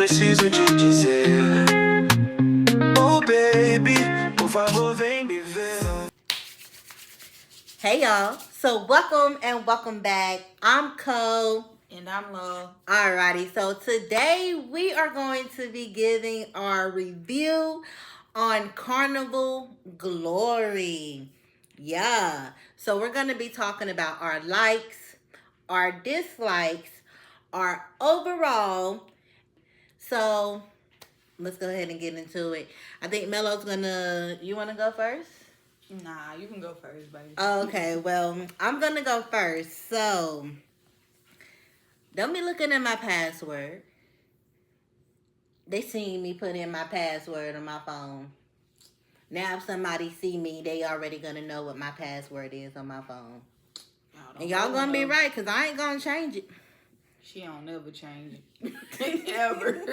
preciso te dizer. Oh baby, por favor vem me ver. Hey y'all, so welcome and welcome back. I'm Cole. And I'm Love. Alrighty, so today we are going to be giving our review on Carnival Glory. Yeah, so we're going to be talking about our likes, our dislikes, our overall. So let's go ahead and get into it. I think Melo's gonna, you want to go first? Nah, you can go first, baby. Okay, well, I'm gonna go first. So, don't be looking at my password. They seen me put in my password on my phone. Now, if somebody see me, they already gonna know what my password is on my phone. And y'all gonna be right, because I ain't gonna change it. She don't never change it. Ever.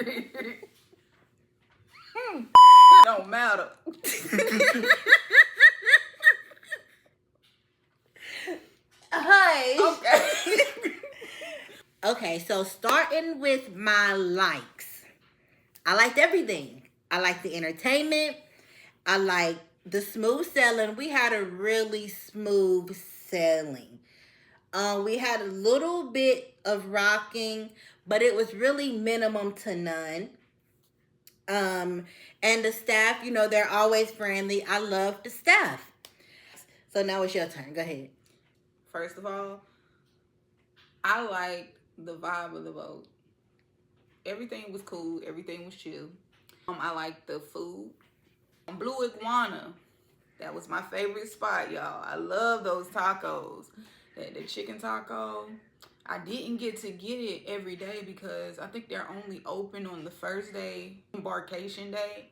Don't matter. Hey. Okay. Okay, so starting with my likes. I liked everything. I liked the entertainment. I liked the smooth selling. We had a really smooth selling. We had a little bit of rocking, but it was really minimum to none. And the staff, you know, they're always friendly. I love the staff. So now it's your turn. Go ahead. First of all, I liked the vibe of the boat. Everything was cool. Everything was chill. I liked the food. Blue Iguana. That was my favorite spot, y'all. I love those tacos. The chicken taco. I didn't get to get it every day because I think they're only open on the first day, embarkation day,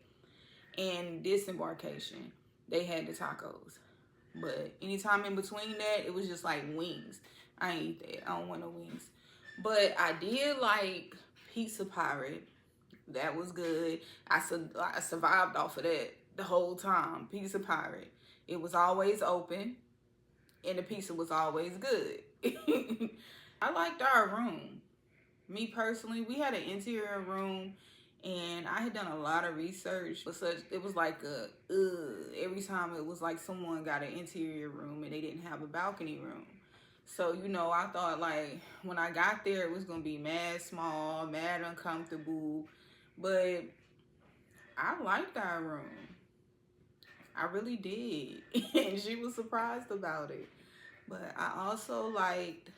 and disembarkation. They had the tacos. But anytime in between that, it was just like wings. I ain't eat that. I don't want no wings. But I did like Pizza Pirate. That was good. I survived off of that the whole time. Pizza Pirate. It was always open. And the pizza was always good. I liked our room. Me personally, we had an interior room. And I had done a lot of research. It was like every time it was like someone got an interior room and they didn't have a balcony room. So, you know, I thought like when I got there, it was going to be mad small, mad uncomfortable. But I liked our room. I really did. And she was surprised about it. But I also liked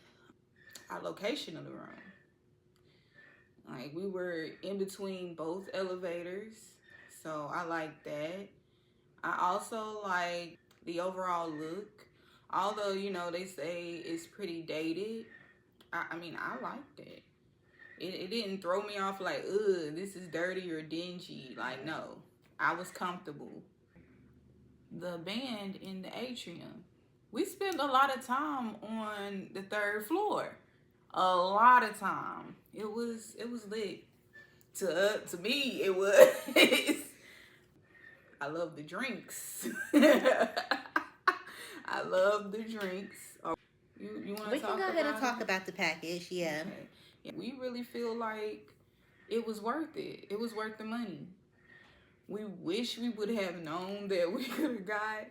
our location of the room. Like, we were in between both elevators, so I like that. I also like the overall look. Although, you know, they say it's pretty dated. I mean, I liked it. It didn't throw me off like, ugh, this is dirty or dingy. Like, no. I was comfortable. The band in the atrium. We spent a lot of time on the third floor. A lot of time. It was lit. To me, it was. I love the drinks. I love the drinks. You want to talk about it? We can go ahead and talk about the package, yeah. Okay. Yeah. We really feel like it was worth it. It was worth the money. We wish we would have known that we could have got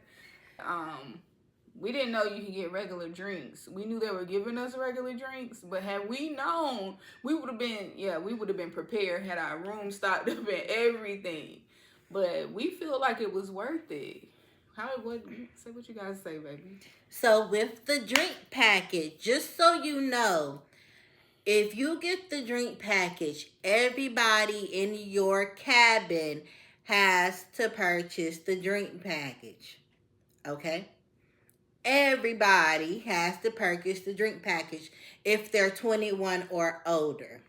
we didn't know you could get regular drinks. We knew they were giving us regular drinks, but had we known, we would have been prepared, had our room stocked up and everything. But we feel like it was worth it. Say what you guys say, baby. So with the drink package, just so you know, if you get the drink package, everybody in your cabin has to purchase the drink package. Okay? Everybody has to purchase the drink package if they're 21 or older.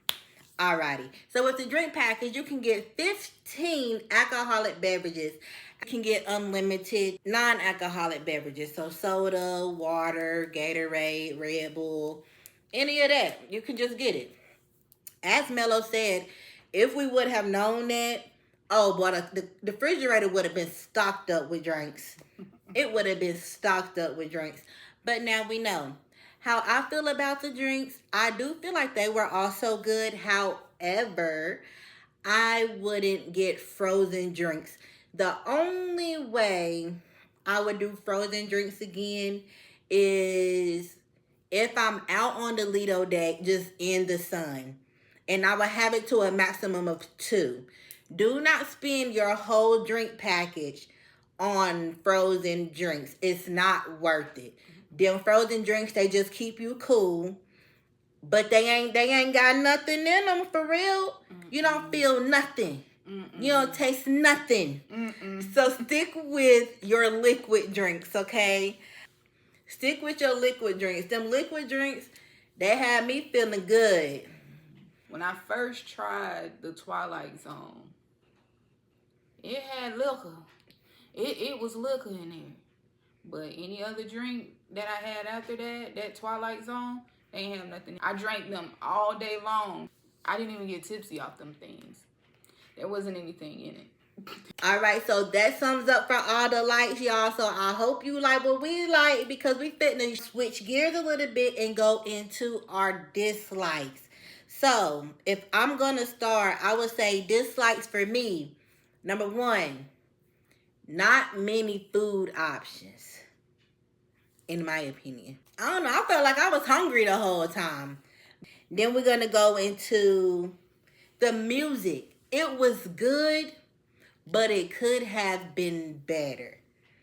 Alrighty. So with the drink package, you can get 15 alcoholic beverages. You can get unlimited non-alcoholic beverages. So soda, water, Gatorade, Red Bull, any of that. You can just get it. As Melo said, if we would have known that, oh boy, the refrigerator would have been stocked up with drinks. It would have been stocked up with drinks. But now we know. How I feel about the drinks, I do feel like they were also good. However, I wouldn't get frozen drinks. The only way I would do frozen drinks again is if I'm out on the Lido deck just in the sun. And I would have it to a maximum of 2. Do not spend your whole drink package on frozen drinks. It's not worth it. Them frozen drinks, they just keep you cool. But they ain't got nothing in them for real. You don't feel nothing. You don't taste nothing. So stick with your liquid drinks, okay? Stick with your liquid drinks. Them liquid drinks, they had me feeling good. When I first tried the Twilight Zone, it had liquor. It was liquor in there. But any other drink that I had after that Twilight Zone, they ain't have nothing. I drank them all day long. I didn't even get tipsy off them things. There wasn't anything in it. All right, so that sums up for all the likes, y'all. So I hope you like what we like, because we finna switch gears a little bit and go into our dislikes. So if I'm gonna start, I would say dislikes for me. Number 1, not many food options, in my opinion. I don't know, I felt like I was hungry the whole time. Then we're gonna go into the music. It was good, but it could have been better.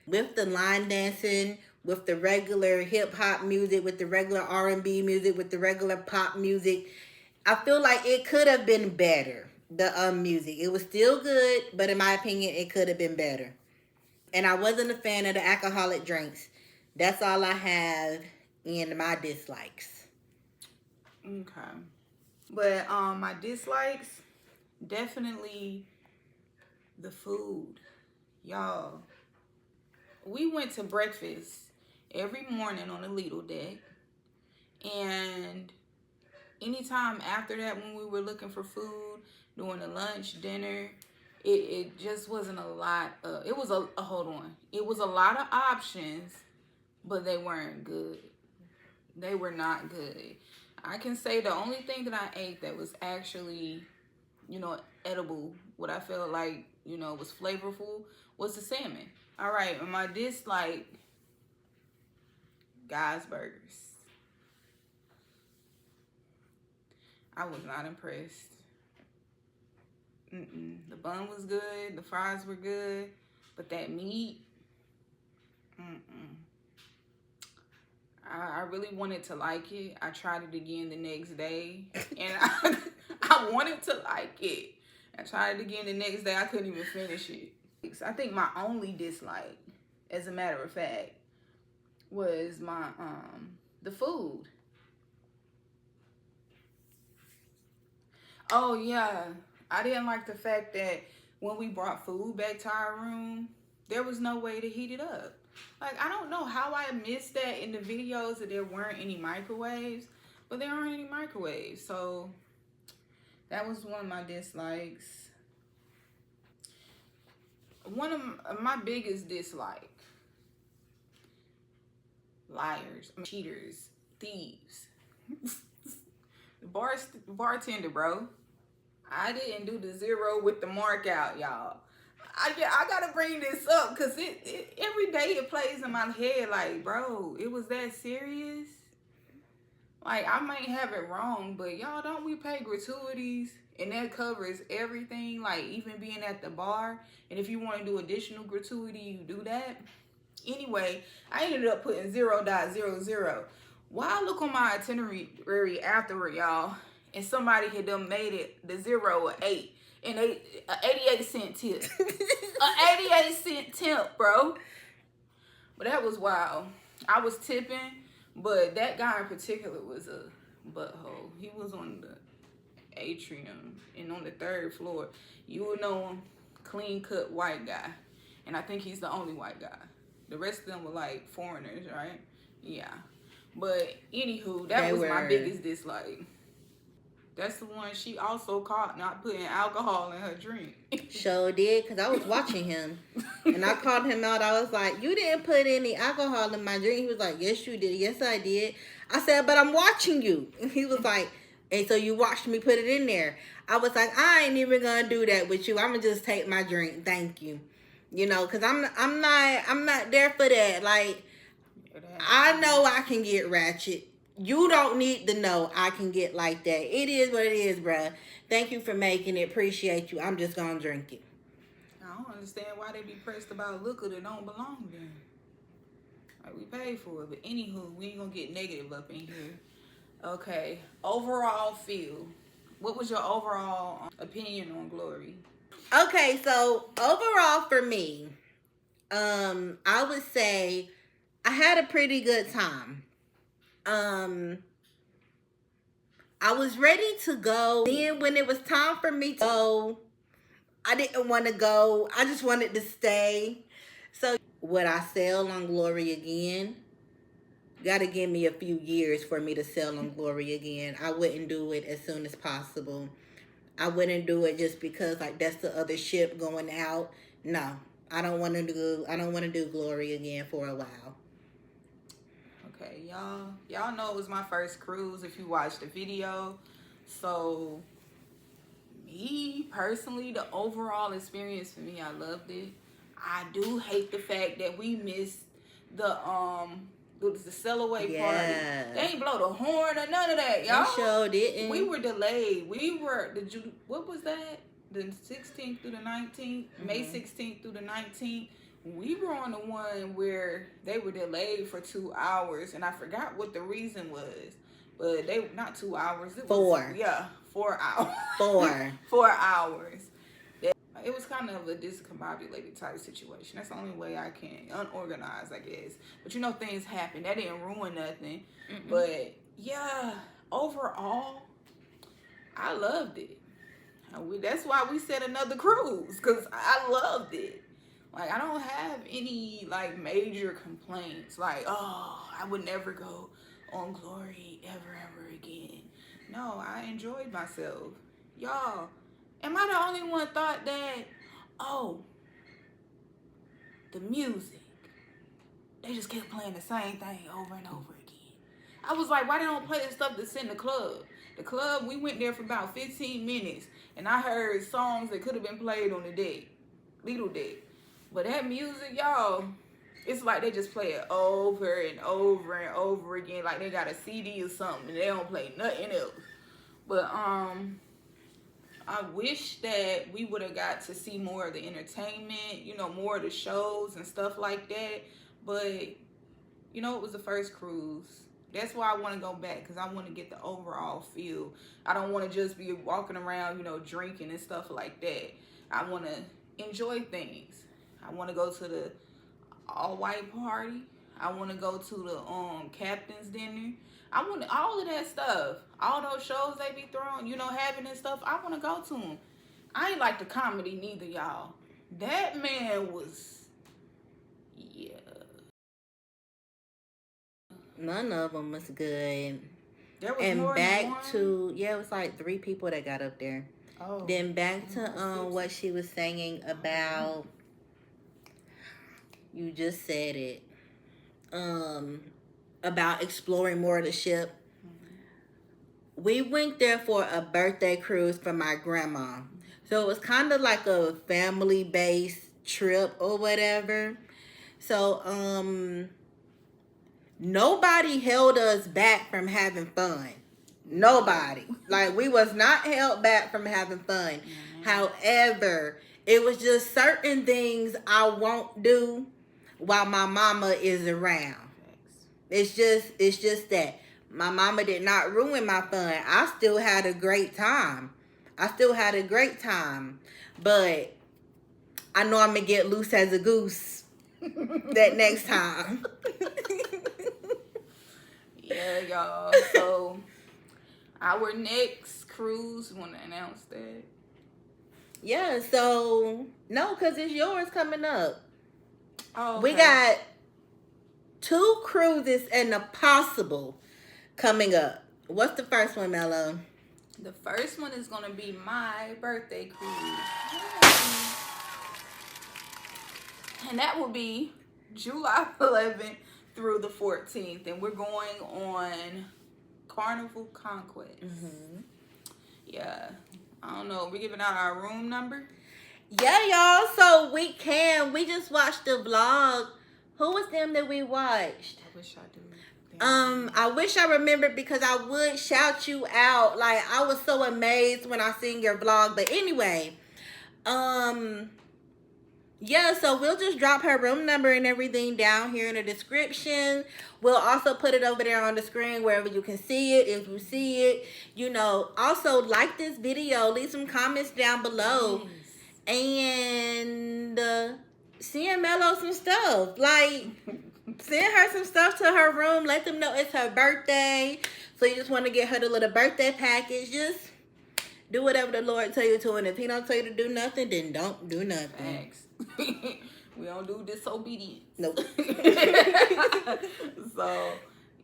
With the line dancing, with the regular hip hop music, with the regular R&B music, with the regular pop music, I feel like it could have been better. The music, it was still good, but in my opinion, it could have been better. And I wasn't a fan of the alcoholic drinks. That's all I have in my dislikes. Okay. But my dislikes, definitely the food. Y'all, we went to breakfast every morning on the Lidl deck. And anytime after that, when we were looking for food, during the lunch, dinner, it just wasn't a lot of, it was hold on. It was a lot of options, but they weren't good. They were not good. I can say the only thing that I ate that was actually, edible, what I felt like, was flavorful, was the salmon. All right, and my dislike, Guy's Burgers. I was not impressed. The bun was good, the fries were good, but that meat, I really wanted to like it. I tried it again the next day, and I wanted to like it. I tried it again the next day. I couldn't even finish it. I think my only dislike, as a matter of fact, was my the food. Oh yeah, I didn't like the fact that when we brought food back to our room, there was no way to heat it up. Like, I don't know how I missed that in the videos that there weren't any microwaves, but there aren't any microwaves. So that was one of my dislikes. One of my biggest dislike, liars, cheaters, thieves. The bartender, bro. I didn't do the 0 with the mark out, y'all. I gotta bring this up because it every day it plays in my head like, bro, it was that serious? Like, I might have it wrong, but y'all, don't we pay gratuities? And that covers everything, like even being at the bar. And if you want to do additional gratuity, you do that. Anyway, I ended up putting 0.00. While I look on my itinerary afterward, y'all, and somebody had done made it the 0 or 8 and an 88-cent tip. An 88-cent tip, bro. But that was wild. I was tipping, but that guy in particular was a butthole. He was on the atrium and on the 3rd floor. You would know him, clean-cut white guy. And I think he's the only white guy. The rest of them were like foreigners, right? Yeah. But anywho, that was my biggest dislike. That's the one she also caught not putting alcohol in her drink. Sure did, because I was watching him. And I called him out. I was like, you didn't put any alcohol in my drink. He was like, yes, you did. Yes, I did. I said, but I'm watching you. And he was like, And so you watched me put it in there. I was like, I ain't even gonna do that with you. I'm gonna just take my drink. Thank you. You know, cause I'm not there for that. Like, I know I can get ratchet. You don't need to know I can get like that. It is what it is, bruh. Thank you for making it. Appreciate you. I'm just gonna drink it. I don't understand why they be pressed about liquor that don't belong there. Like, we paid for it, but anywho, we ain't gonna get negative up in here. Okay, overall feel. What was your overall opinion on Glory? Okay, so overall for me, I would say I had a pretty good time. I was ready to go. Then when it was time for me to go, I didn't want to go. I just wanted to stay. So would I sail on Glory again? Gotta give me a few years for me to sail on Glory again. I wouldn't do it as soon as possible. I wouldn't do it just because like that's the other ship going out. No, I don't want to do Glory again for a while. Okay, y'all know it was my first cruise if you watched the video. So me personally, the overall experience for me, I loved it. I do hate the fact that we missed the sail away party. They ain't blow the horn or none of that, y'all. They sure didn't. We were delayed. What was that? The 16th through the 19th, May 16th through the 19th. We were on the one where they were delayed for 2 hours, and I forgot what the reason was. But they not 2 hours. It was 4. Yeah, 4 hours. 4. 4 hours. It was kind of a discombobulated type situation. That's the only way I can. Unorganized, I guess. But you know, things happen. That didn't ruin nothing. But yeah, overall, I loved it. That's why we said another cruise, because I loved it. Like, I don't have any like major complaints. Like, oh, I would never go on Glory ever again. No, I enjoyed myself. Y'all, am I the only one thought that, oh, the music, they just kept playing the same thing over and over again? I was like, why they don't play the stuff that's in the club? The club, we went there for about 15 minutes, and I heard songs that could have been played on the deck, Little Deck. But that music, y'all, it's like they just play it over and over and over again, like they got a CD or something, and they don't play nothing else. But I wish that we would have got to see more of the entertainment, you know, more of the shows and stuff like that. But, you know, it was the first cruise. That's why I want to go back, because I want to get the overall feel. I don't want to just be walking around, you know, drinking and stuff like that. I want to enjoy things. I want to go to the all-white party. I want to go to the captain's dinner. I want all of that stuff. All those shows they be throwing, you know, having and stuff. I want to go to them. I ain't like the comedy neither, y'all. That man was, yeah. None of them was good. There was and more back than one? to, yeah, it was like 3 people that got up there. Oh. Then back to what she was saying about, you just said it, about exploring more of the ship. We went there for a birthday cruise for my grandma. So it was kind of like a family-based trip or whatever. So, nobody held us back from having fun. Nobody. Like, we was not held back from having fun. However, it was just certain things I won't do while my mama is around. It's just that. My mama did not ruin my fun. I still had a great time. But I know I'm going to get loose as a goose that next time. Yeah, y'all. So, our next cruise, want to announce that? Yeah, so, no, because it's yours coming up. Oh, okay. We got 2 cruises and a possible coming up. What's the first one, Mello? The first one is going to be my birthday cruise. And that will be July 11th through the 14th. And we're going on Carnival Conquest. Mm-hmm. Yeah. I don't know. We're giving out our room number. Yeah, y'all. So we just watched the vlog. Who was them that we watched? I wish I do. I wish I remembered because I would shout you out. Like, I was so amazed when I seen your vlog. But anyway, yeah, so we'll just drop her room number and everything down here in the description. We'll also put it over there on the screen wherever you can see it. If you see it, you know, also like this video, leave some comments down below. Nice. And send Mello some stuff. Like, send her some stuff to her room. Let them know it's her birthday. So you just want to get her the little birthday package. Just do whatever the Lord tell you to. And if he don't tell you to do nothing, then don't do nothing. Thanks. We don't do disobedience. Nope. So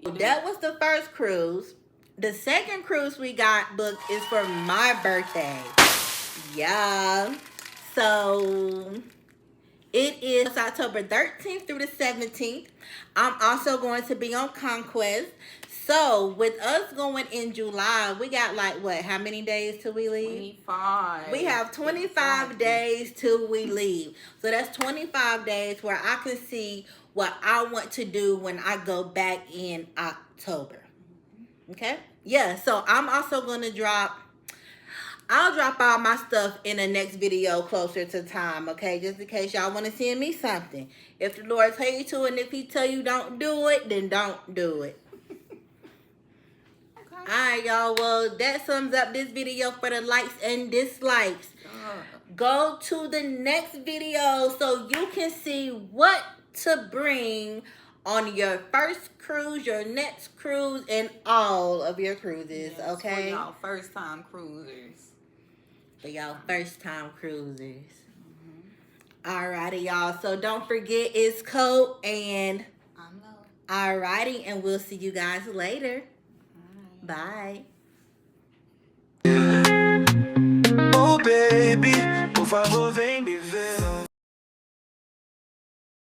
that was the first cruise. The second cruise we got booked is for my birthday. Yeah. So it is October 13th through the 17th. I'm also going to be on Conquest. So with us going in July, we got like what? How many days till we leave? 25. We have 25 days till we leave. So that's 25 days where I can see what I want to do when I go back in October. Okay? Yeah, so I'm also going to I'll drop all my stuff in the next video closer to time, okay? Just in case y'all want to send me something. If the Lord tell you to, and if he tell you don't do it, then don't do it. Okay. Alright, y'all. Well, that sums up this video for the likes and dislikes. Go to the next video so you can see what to bring on your first cruise, your next cruise, and all of your cruises, yes, okay? For y'all first-time cruisers. For y'all first-time cruisers. Alrighty, y'all. So don't forget, it's Coat and I'm Low. Alrighty, and we'll see you guys later. Bye.